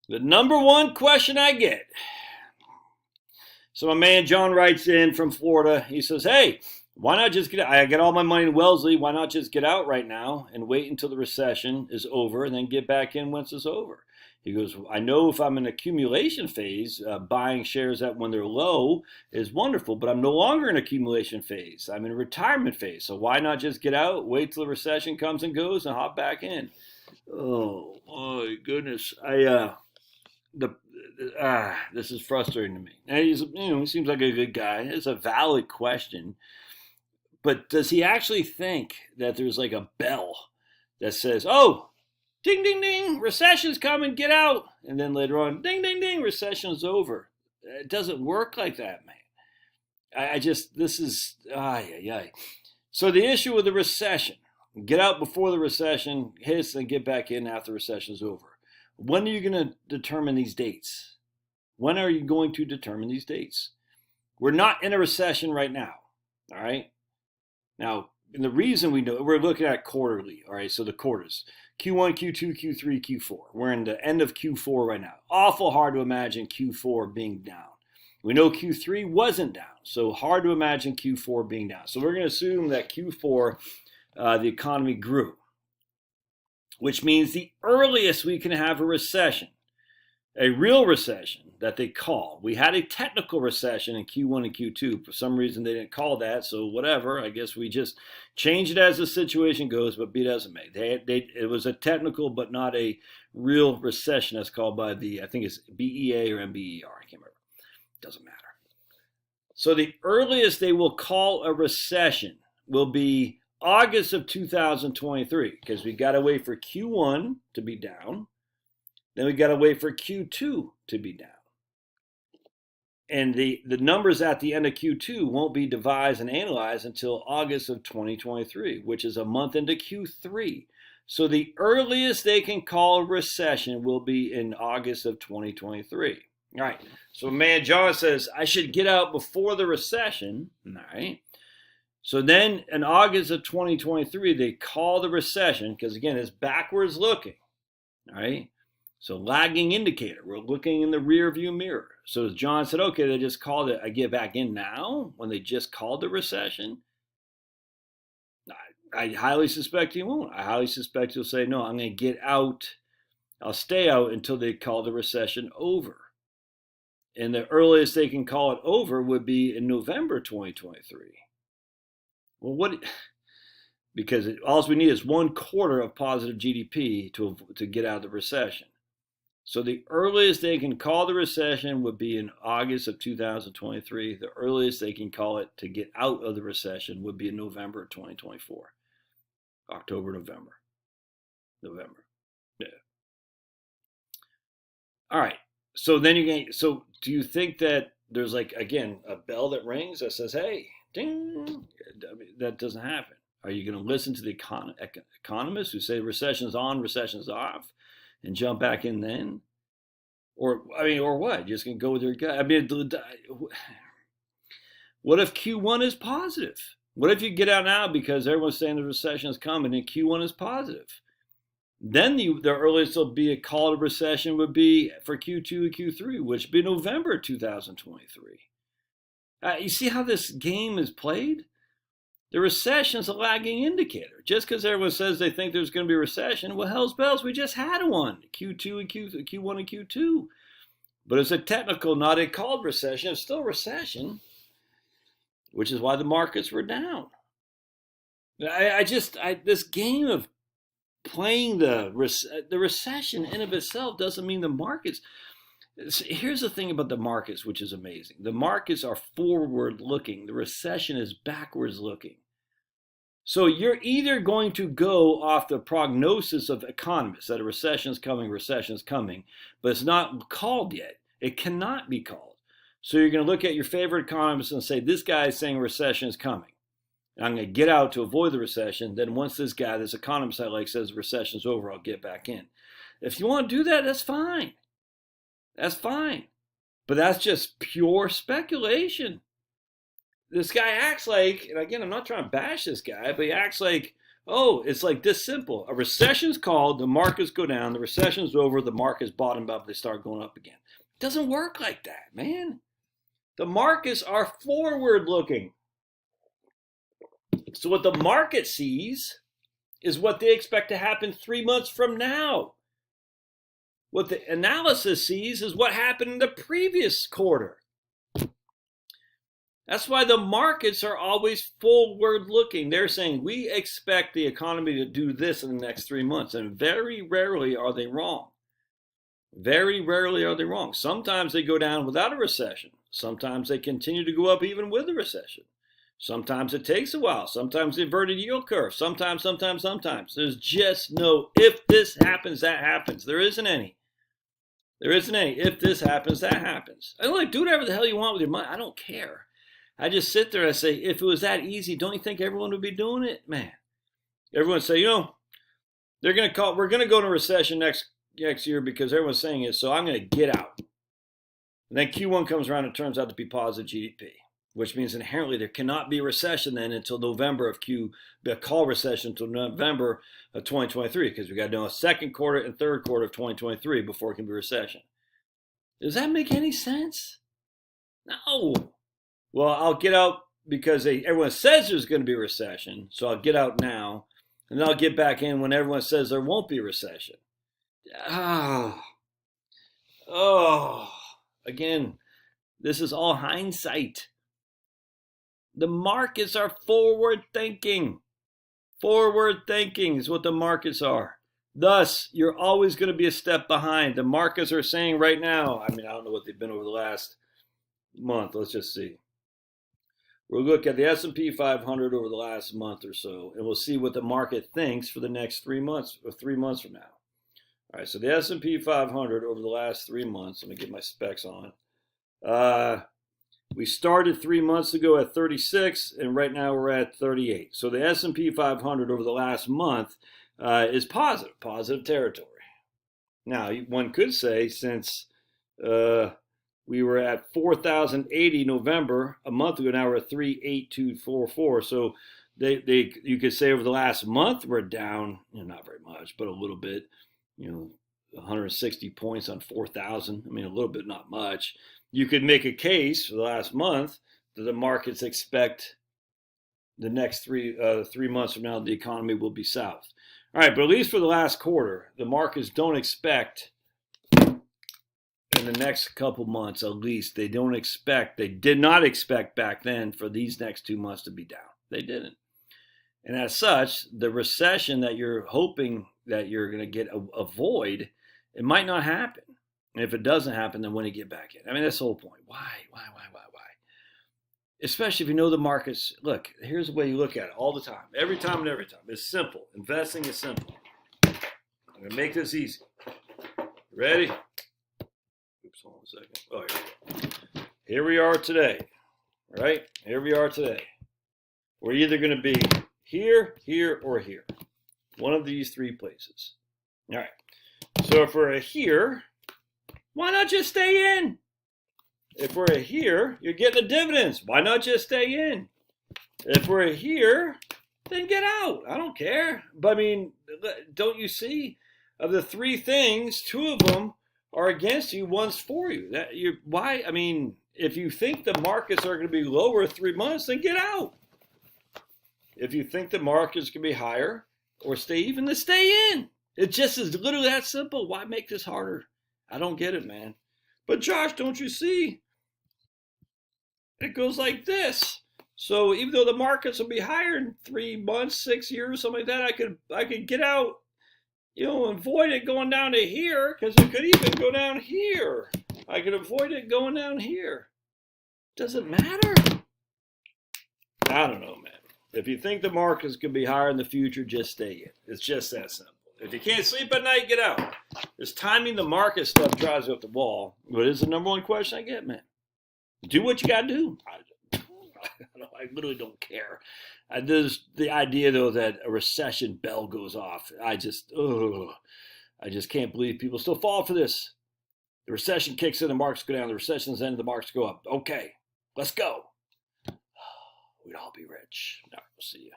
The number one question I get. So my man John writes in from Florida. He says, hey, why not just get out? I get all my money in Wellesley. Why not just get out right now and wait until the recession is over and then get back in once it's over? He goes, I know if I'm in accumulation phase, buying shares at when they're low is wonderful, but I'm no longer in accumulation phase. I'm in a retirement phase. So why not just get out, wait till the recession comes and goes, and hop back in? Oh my goodness! The this is frustrating to me. And he seems like a good guy. It's a valid question, but does he actually think that there's like a bell that says, "Oh, ding, ding, ding, recession's coming, get out," and then later on, ding, ding, ding, recession's over? It doesn't work like that, man. I just this is yeah. So the issue with the recession: get out before the recession hits, and get back in after the recession's over. When are you going to determine these dates? When are you going to determine these dates? We're not in a recession right now. All right. Now, and the reason we know, we're looking at quarterly. All right. So the quarters, Q1, Q2, Q3, Q4. We're in the end of Q4 right now. Awful hard to imagine Q4 being down. We know Q3 wasn't down. So hard to imagine Q4 being down. So we're going to assume that Q4, the economy grew, which means the earliest we can have a recession, a real recession that they call. We had a technical recession in Q1 and Q2. For some reason, they didn't call that, so whatever. I guess we just change it as the situation goes, but be it as it may. It was a technical but not a real recession as called by the, I think it's BEA or MBER. I can't remember. Doesn't matter. So the earliest they will call a recession will be August of 2023, because we got to wait for Q1 to be down. Then we got to wait for Q2 to be down. And the numbers at the end of Q2 won't be devised and analyzed until August of 2023, which is a month into Q3. So the earliest they can call a recession will be in August of 2023. All right. So man, John says, I should get out before the recession. All right. So then in August of 2023, they call the recession, because again, it's backwards looking. All right. So lagging indicator, we're looking in the rear view mirror. So as John said, okay, they just called it, I get back in now when they just called the recession. I highly suspect he won't. I highly suspect he'll say, no, I'm going to get out. I'll stay out until they call the recession over. And the earliest they can call it over would be in November 2023. Well, because all we need is 1/4 of positive GDP to get out of the recession. So the earliest they can call the recession would be in August of 2023. The earliest they can call it to get out of the recession would be in November of 2024. October, November. Yeah. All right. So then so do you think that there's like, again, a bell that rings that says, hey, ding? I mean, that doesn't happen. Are you going to listen to the economists who say recession's on, recession's off, and jump back in then? Or what? You're just going to go with your gut? I mean, what if Q1 is positive? What if you get out now because everyone's saying the recession is coming and Q1 is positive? Then the earliest there'll be a call to recession would be for Q2 and Q3, which would be November 2023. You see how this game is played? The recession is a lagging indicator. Just because everyone says they think there's going to be a recession, well, hell's bells, we just had one, Q1 and Q2. But it's a technical, not a called recession. It's still a recession, which is why the markets were down. This game of playing the recession in of itself doesn't mean the markets. Here's the thing about the markets, which is amazing. The markets are forward looking. The recession is backwards looking. So you're either going to go off the prognosis of economists that a recession is coming, but it's not called yet. It cannot be called. So you're going to look at your favorite economist and say, this guy is saying a recession is coming. And I'm going to get out to avoid the recession. Then once this economist I like says the recession's over, I'll get back in. If you want to do that, that's fine. That's fine. But that's just pure speculation. This guy acts like, and again, I'm not trying to bash this guy, but he acts like, Oh, it's like this simple. A recession's called, the markets go down, the recession's over, the markets bottom up, they start going up again. It doesn't work like that, man. The markets are forward looking. So what the market sees is what they expect to happen 3 months from now. What the analysis sees is what happened in the previous quarter. That's why the markets are always forward looking. They're saying we expect the economy to do this in the next 3 months, and very rarely are they wrong. Very rarely are they wrong. Sometimes they go down without a recession. Sometimes they continue to go up even with a recession. Sometimes it takes a while. Sometimes inverted yield curve. Sometimes. There's just no if this happens, that happens. There isn't any. There isn't any if this happens, that happens. And look, do whatever the hell you want with your money. I don't care. I just sit there and say, if it was that easy, don't you think everyone would be doing it? Man. Everyone say, we're going to go into recession next year because everyone's saying it, so I'm going to get out. And then Q1 comes around and it turns out to be positive GDP, which means inherently there cannot be a recession then until November of call recession until November of 2023, because we got to know a second quarter and third quarter of 2023 before it can be a recession. Does that make any sense? No. Well, I'll get out because everyone says there's going to be a recession, so I'll get out now, and then I'll get back in when everyone says there won't be a recession. Again, this is all hindsight. The markets are forward thinking. Forward thinking is what the markets are. Thus, you're always going to be a step behind. The markets are saying right now, I don't know what they've been over the last month. Let's just see. We'll look at the S&P 500 over the last month or so, and we'll see what the market thinks for the next 3 months or 3 months from now. All right, so the S&P 500 over the last 3 months, let me get my specs on. We started 3 months ago at 36, and right now we're at 38. So the S&P 500 over the last month is positive territory. Now, one could say since we were at 4,080 November a month ago, now we're at 38244. So you could say over the last month we're down, not very much, but a little bit, 160 points on 4,000. A little bit, not much. You could make a case for the last month that the markets expect the next 3 months from now the economy will be south. All right, but at least for the last quarter, the markets don't expect in the next couple months, at least, they did not expect back then for these next 2 months to be down. They didn't. And as such, the recession that you're hoping that you're going to avoid, it might not happen. And if it doesn't happen, then when do you get back in? That's the whole point. Why? Especially if you know the markets. Look, here's the way you look at it all the time. Every time. It's simple. Investing is simple. I'm going to make this easy. Ready? Oops, hold on a second. Oh, here we go. Here we are today. Right? Here we are today. We're either going to be here, or here. One of these 3 places. All right. So if we're here, why not just stay in? If we're here, you're getting the dividends. Why not just stay in? If we're here, then get out. I don't care. But don't you see? Of the 3 things, 2 of them are against you, one's for you. Why? If you think the markets are going to be lower 3 months, then get out. If you think the markets can be higher or stay even, then stay in. It just is literally that simple. Why make this harder? I don't get it, man. But Josh, don't you see? It goes like this. So even though the markets will be higher in 3 months, 6 years, something like that, I could get out, avoid it going down to here, because it could even go down here. I could avoid it going down here. Does it matter? I don't know, man. If you think the markets could be higher in the future, just stay in. It's just that simple. If you can't sleep at night, get out. This timing the market stuff drives you up the wall. But it's the number one question I get, man. Do what you got to do. I literally don't care. There's the idea, though, that a recession bell goes off. I just can't believe people still fall for this. The recession kicks in, the markets go down. The recession's ended, the markets go up. Okay, let's go. We'd all be rich. All right, we'll see you.